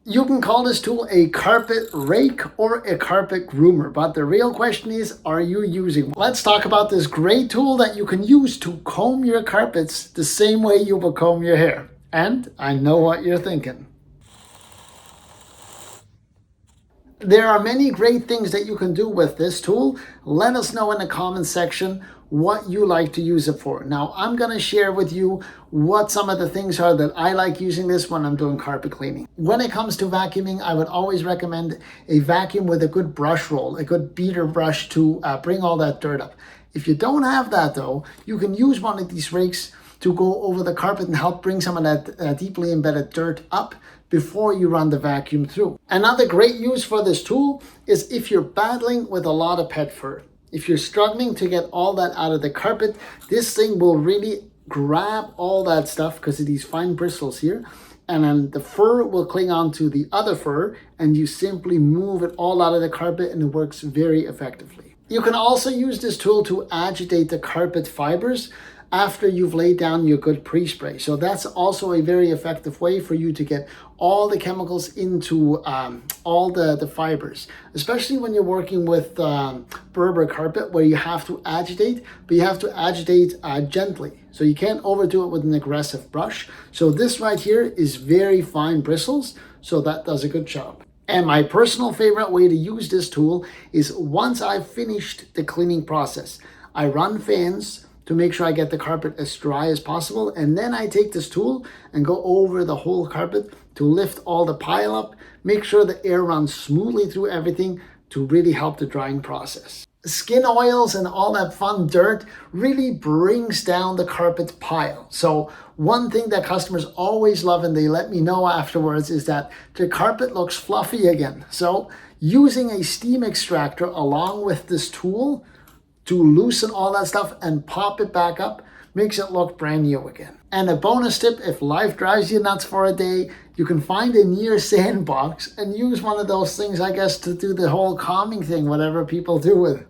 You can call this tool a carpet rake or a carpet groomer, but the real question is, are you using one? Let's talk about this great tool that you can use to comb your carpets the same way you will comb your hair. And I know what you're thinking. There are many great things that you can do with this tool. Let us know in the comments section what you like to use it for. Now, I'm going to share with you what some of the things are that I like using this when I'm doing carpet cleaning. When it comes to vacuuming, I would always recommend a vacuum with a good brush roll, a good beater brush to bring all that dirt up. If you don't have that though, you can use one of these rakes to go over the carpet and help bring some of that deeply embedded dirt up before you run the vacuum through. Another great use for this tool is if you're battling with a lot of pet fur. If you're struggling to get all that out of the carpet, this thing will really grab all that stuff because of these fine bristles here, and then the fur will cling on to the other fur, and you simply move it all out of the carpet, and it works very effectively. You can also use this tool to agitate the carpet fibers after you've laid down your good pre-spray. So that's also a very effective way for you to get all the chemicals into all the fibers, especially when you're working with Berber carpet where you have to agitate, but you have to agitate gently. So you can't overdo it with an aggressive brush. So this right here is very fine bristles, so that does a good job. And my personal favorite way to use this tool is once I've finished the cleaning process, I run fans to make sure I get the carpet as dry as possible. And then I take this tool and go over the whole carpet to lift all the pile up, make sure the air runs smoothly through everything to really help the drying process. Skin oils and all that fun dirt really brings down the carpet pile. So one thing that customers always love, and they let me know afterwards, is that the carpet looks fluffy again. So using a steam extractor along with this tool to loosen all that stuff and pop it back up makes it look brand new again. And a bonus tip, if life drives you nuts for a day, you can find a near sandbox and use one of those things, I guess, to do the whole calming thing, whatever people do with it.